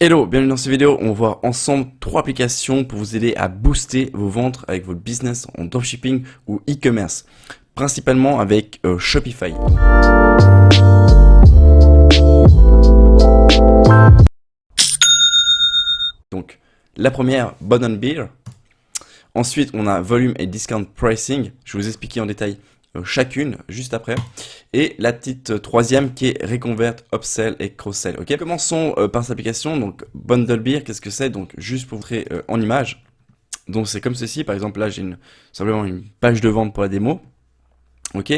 Hello, bienvenue dans cette vidéo. On va voir ensemble 3 applications pour vous aider à booster vos ventes avec votre business en dropshipping ou e-commerce, principalement avec Shopify. Donc, la première, Bond & Beer. Ensuite, on a Volume et Discount Pricing. Je vais vous expliquer en détail chacune juste après. Et la petite troisième qui est Reconvert, Upsell et Cross-Sell. Ok, commençons par cette application. Donc, Bundle Beer, qu'est-ce que c'est? Donc, juste pour vous montrer en image. Donc, c'est comme ceci. Par exemple, là, j'ai simplement une page de vente pour la démo. Ok.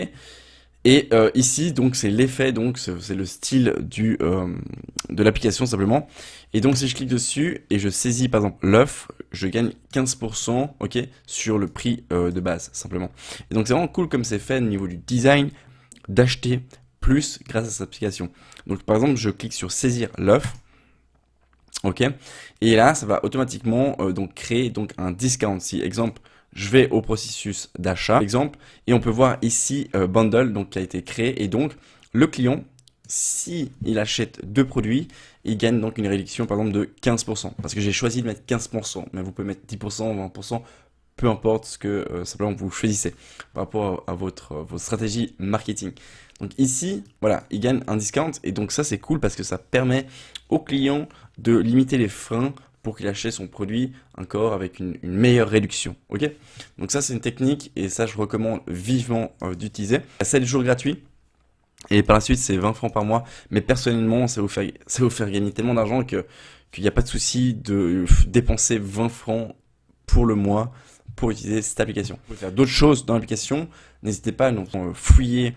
Et ici, donc, c'est l'effet, donc, c'est le style de l'application simplement. Et donc, si je clique dessus et je saisis, par exemple, l'offre, je gagne 15%, ok, sur le prix de base, simplement. Et donc, c'est vraiment cool comme c'est fait au niveau du design, d'acheter plus grâce à cette application. Donc, par exemple, je clique sur saisir l'offre. Ok, et là, ça va automatiquement donc créer donc un discount. Si, exemple, je vais au processus d'achat, exemple, et on peut voir ici bundle donc qui a été créé, et donc le client, si il achète 2 produits, il gagne donc une réduction par exemple de 15%, parce que j'ai choisi de mettre 15%, mais vous pouvez mettre 10%, 20%, peu importe ce que simplement vous choisissez par rapport à votre stratégie marketing. Donc ici, voilà, il gagne un discount, et donc ça c'est cool parce que ça permet au client de limiter les freins pour qu'il achète son produit encore avec une meilleure réduction. Ok? Donc ça c'est une technique et ça je recommande vivement d'utiliser. 7 jours gratuits et par la suite c'est 20 francs par mois. Mais personnellement ça vous faire gagner tellement d'argent qu'il n'y a pas de souci de dépenser 20 francs pour le mois pour utiliser cette application. Vous pouvez faire d'autres choses dans l'application. N'hésitez pas à fouiller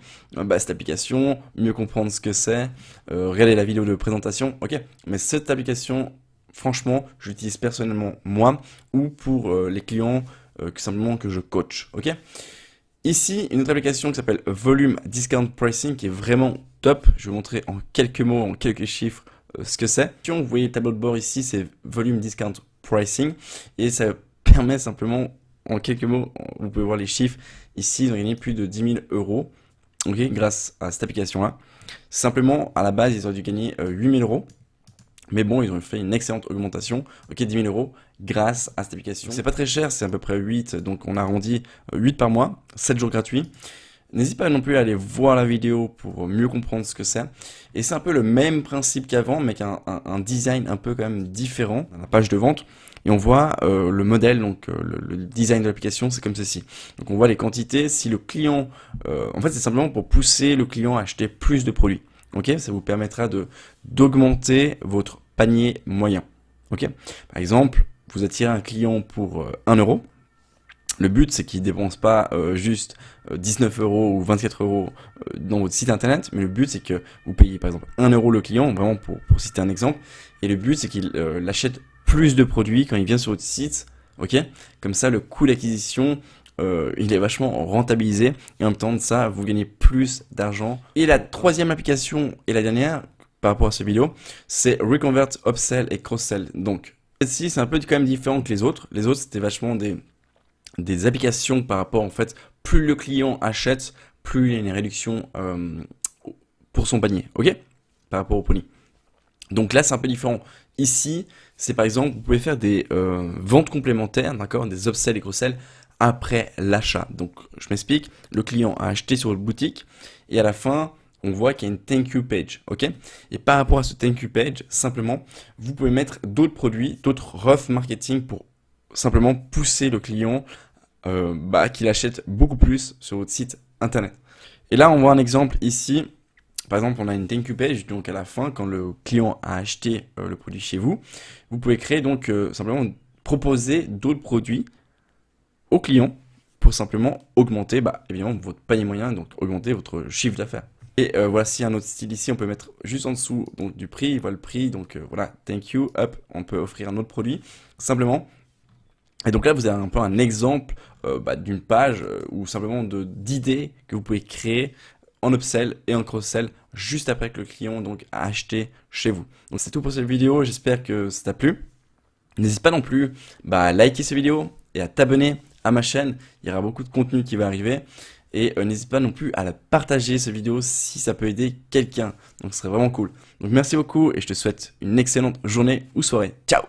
cette application, mieux comprendre ce que c'est, regarder la vidéo de présentation. Ok? Mais cette application, franchement, je l'utilise personnellement moi ou pour les clients simplement que je coach. Ok? Ici, une autre application qui s'appelle Volume Discount Pricing qui est vraiment top. Je vais vous montrer en quelques mots, en quelques chiffres ce que c'est. Vous voyez le tableau de bord ici, c'est Volume Discount Pricing et ça permet simplement, en quelques mots, vous pouvez voir les chiffres. Ici, ils ont gagné plus de 10 000 euros grâce à cette application-là. Simplement, à la base, ils auraient dû gagner 8 000 euros. Mais bon, ils ont fait une excellente augmentation, 10 000 euros grâce à cette application. C'est pas très cher, c'est à peu près 8, donc on arrondit 8 par mois, 7 jours gratuits. N'hésite pas non plus à aller voir la vidéo pour mieux comprendre ce que c'est. Et c'est un peu le même principe qu'avant, mais avec un design un peu quand même différent, dans la page de vente. Et on voit le modèle, donc le design de l'application, c'est comme ceci. Donc on voit les quantités, si le client... en fait, c'est simplement pour pousser le client à acheter plus de produits. Ok, ça vous permettra d'augmenter votre panier moyen. Ok, par exemple, vous attirez un client pour 1 euro. Le but, c'est qu'il ne dépense pas juste 19 euros ou 24 euros dans votre site internet, mais le but, c'est que vous payez par exemple 1 euro le client, vraiment pour citer un exemple, et le but, c'est qu'il achète plus de produits quand il vient sur votre site. Ok, comme ça, le coût d'acquisition il est vachement rentabilisé et en même temps de ça vous gagnez plus d'argent. Et la troisième application et la dernière par rapport à cette vidéo, c'est Reconvert, Upsell et Cross-Sell. Donc celle-ci c'est un peu quand même différent que les autres. Les autres c'était vachement des applications par rapport en fait, plus le client achète, plus il y a une réduction pour son panier, ok, par rapport au panier. Donc là c'est un peu différent. Ici c'est par exemple vous pouvez faire des ventes complémentaires, d'accord, des upsells et cross-sell après l'achat. Donc je m'explique, le client a acheté sur votre boutique et à la fin on voit qu'il y a une thank you page, ok. Et par rapport à ce thank you page, simplement vous pouvez mettre d'autres produits, d'autres rough marketing pour simplement pousser le client qu'il achète beaucoup plus sur votre site internet. Et là on voit un exemple ici. Par exemple, on a une thank you page, donc à la fin, quand le client a acheté le produit chez vous, vous pouvez créer donc simplement proposer d'autres produits au client pour simplement augmenter évidemment votre panier moyen, donc augmenter votre chiffre d'affaires. Et voici un autre style ici, on peut mettre juste en dessous donc, du prix, voilà le prix, donc voilà, thank you, hop, on peut offrir un autre produit, simplement. Et donc là, vous avez un peu un exemple d'une page ou simplement d'idées que vous pouvez créer en upsell et en cross-sell juste après que le client donc a acheté chez vous. Donc c'est tout pour cette vidéo, j'espère que ça t'a plu. N'hésite pas non plus à liker cette vidéo et à t'abonner à ma chaîne, il y aura beaucoup de contenu qui va arriver. Et n'hésite pas non plus à la partager cette vidéo si ça peut aider quelqu'un. Donc ce serait vraiment cool. Donc merci beaucoup et je te souhaite une excellente journée ou soirée. Ciao!